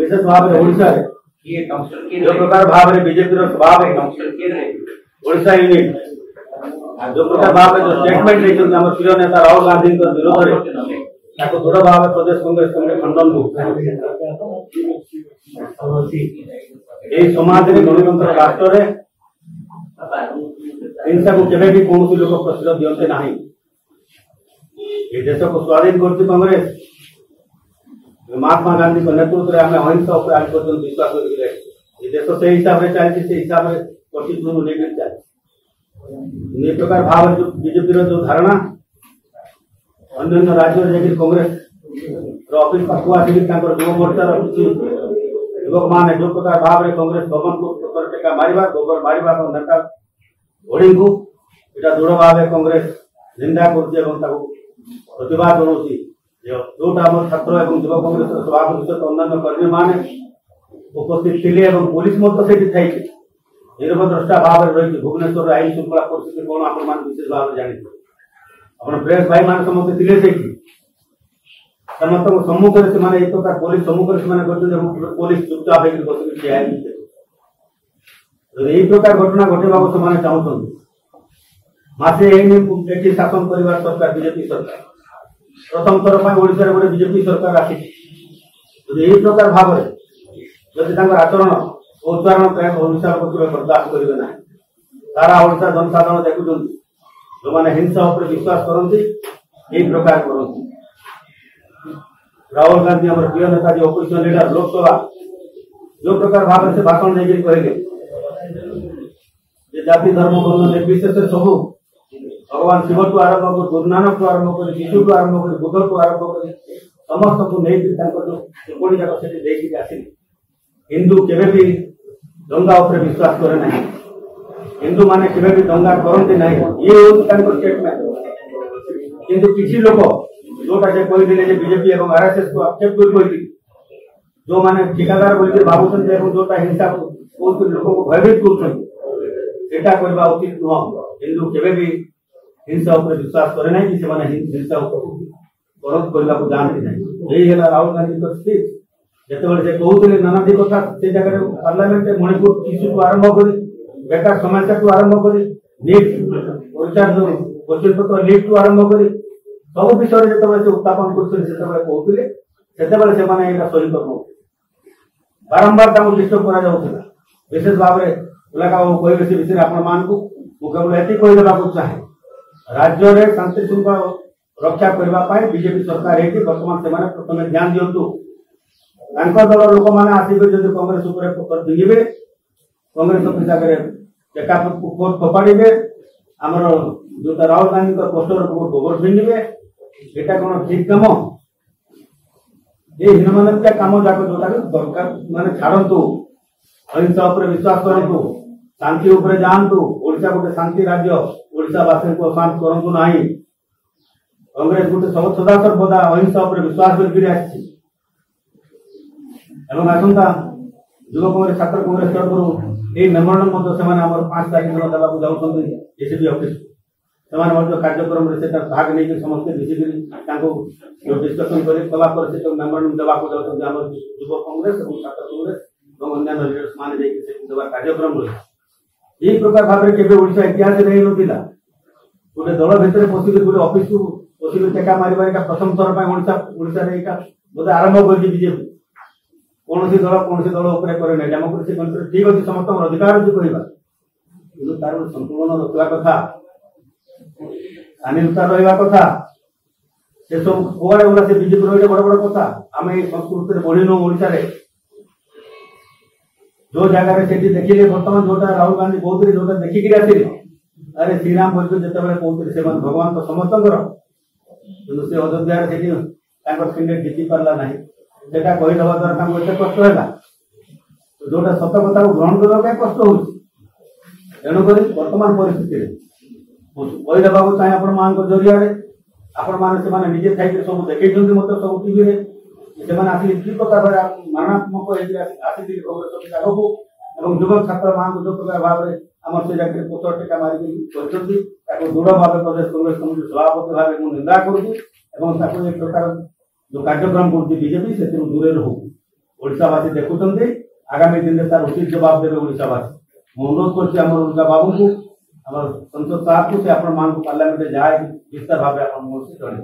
विशेष भाव में ओडिशा रे जो प्रकार भाव में बीजेपी रो स्वभाव है ओडिशा यूनिट जो प्रकार भाव में जो स्टेटमेंट लेछन हमर प्रिय नेता राहुल गांधी के विरोध रे ताको दृढ़ भाव में प्रदेश कांग्रेस कमिटी खंडन को ए समाज रे गणतंत्र राष्ट्र रे हिंसा को केबे भी कोन लोग प्रश्रय दियंते नाही ये देश को स्वाधीन करती कांग्रेस महात्मा गांधी के नेतृत्व में हमें अहिंसा पर आज पर्यटन विश्वास कर देश से हिसाब से चलती से हिसाब से प्रतिशोध नहीं चलती ये प्रकार भाव जो बीजेपी जो धारणा अन्य राज्य में कांग्रेस ऑफिस पाखु आसिक युव मोर्चार युवक मान जो प्रकार भाव में कांग्रेस भवन को टेका मारिबा गोबर मारिबा नेता घोड़ी को यहाँ दृढ़ भाव कांग्रेस निंदा कर प्रतिवाद जनाऊँगी जोटा आम छात्र और युवा कांग्रेस सभापति सहित अन्य कर्मी मैंने उपस्थित थे पुलिस निरपद्रष्टा भाव में रही भुवनेश्वर आईन श्रृंखला परिस्थिति कौन आप विशेष भाव में जानी आप प्रेस भाई मान समस्त थे समस्त सम्मुखें से प्रकार पुलिस सम्मुखें से पुलिस चुपचाप बस ठिया यही प्रकार घटना घटेगा से चाहते मसे शासन कर सरकार बीजेपी सरकार प्रथम थर पर ओडिशा गोटे बीजेपी सरकार आसी यही प्रकार भाव में जदि आचरण उच्चारण प्राय ओडिशा पक्ष बर्दाश्त करेंगे ना सारा ओडिशा जनसाधारण देखुं जो मैंने हिंसा उपर विश्वास करती यही प्रकार करती राहुल गांधी हमारे प्रिय नेता जी अपोजिशन लीडर लोकसभा जो प्रकार भाव से भाषण देकर कहले जाति धर्म वर्ण निर्विशेष सबू भगवान शिव ठू आरंभ कर गुरु नानक ठू आरंभ कर शिशु ठू आरंभ कर बुद्ध ठू आरंभ कर समस्त को नहीं टिप्पणी जाक से आसिले हिंदू केवे भी दंगा उपर विश्वास करे ना हिंदू माने केवे भी दंगा करते ना ये स्टेटमेंट किंतु किसी लोग जोटा से कहते बीजेपी और आरएसएस को आक्षेप कर जो माने ठिकादार बोल भावुं जोटा हिंसा लोक को भयभीत करवा उचित नुह हिंदू केवे भी हिंसा उपर विश्वास करे ना कि हिंसा विरोध करने को जानते ना यही है राहुल गांधी स्पीच जिते से कहते नानादी कथा से जगह पार्लियामेंट मणिपुर इश्यू को आरंभ कर बेकार समस्या को आरंभ कर नीट परीक्षा जो क्वेश्चन पत्र लीक को आरंभ कर सब विषय जो उत्थापन कहते से सही कर बारंबार डिस्टर्ब करा विशेष भाव में कहे से विषय आपण मान केवल ये कहीदेवा चाहे राज्य में शांति श्रृंखला रक्षा करने बीजेपी सरकार है बर्तमान से प्रथम ध्यान दिंतु दल लोक मैंने आसवे जब कांग्रेस डिंगे कांग्रेस ऑफिस आगे टेका फोपाड़े आमर जो राहुल गांधी पोस्टर गोबर फिंगे यहाँ कौन ठीक कम ये हीनमानिता कम जाक जोटा दरकार मैंने छाड़ू अहिंसा उपर विश्वास करूँ शांति उपरे जातु ओडिशा गोटे शांति राज्य ओडिशावासी को अशांत करूँ ना कांग्रेस गोटे सब सदा सर्वदा अहिंसा उपर विश्वास कर आसंता युव कांग्रेस छात्र कांग्रेस तरफ यही मेमोरांडम से 5 तारीख दिन देवाक जाऊँ एसीपी ऑफिस से कार्यक्रम भाग नहीं समस्ते मिसिक जो डिस्कसन कलापर से मेमोरांडम देवाक जाऊँ युव कांग्रेस और छात्र कांग्रेस और अन्य लीडर्स मैंने देवा कार्यक्रम रही यही प्रकार भाव में केवल ओडिशा इतिहास नहीं ना गोटे दल भितर पशिक गोटे ऑफिस को पशिक टेका मार प्रथम थर पर ओडिशा बोधे आरंभ कर बीजेपी कौन दल करे डेमोक्रेसी कंट्री ठीक अच्छे समस्त अधिकार अच्छी कहवा कि तार संतुलन रखा कथा स्थानीयता रहा कथा से सब कौड़े गला से बीजेपी रही बड़ बड़ कथा आम संस्कृति बढ़ीनु ओडिशा जो जगह से देखिले बर्तमान जोटा राहुल गांधी बहुत जोटा देखिक आसिले अरे श्रीराम बोल जो कहते भगवान तो समस्त से अयोध्या सिंगे जीति पारा ना कहीदे द्वारा एत कष्ट है जोटा सत कथा को ग्रहण करने कष्ट हो तेणुक बर्तमान परिस्थिति कहीदेवा चाहे आपण जरिया आपण मैंने निजे थी सब देखते मत सब टीवी से आसिक प्रकार मारणात्मक आसी कांग्रेस आगू युवक छात्र मान जो प्रकार भाव में आम से जाकर पोस्टर टेका मारिक दृढ़ भाव प्रदेश कांग्रेस कमिटी सभापति भाव में निंदा करुँच प्रकार जो कार्यक्रम कर बीजेपी से दूरे रहू ओडिशावासी देखुंटे आगामी दिन में तार उचित जवाब देवे ओडिशावासी मु अनुरोध कर ओडिशा बाबू को संसद साहब को आपण मान पार्लियामेंट जाए विस्तार भाव आप जन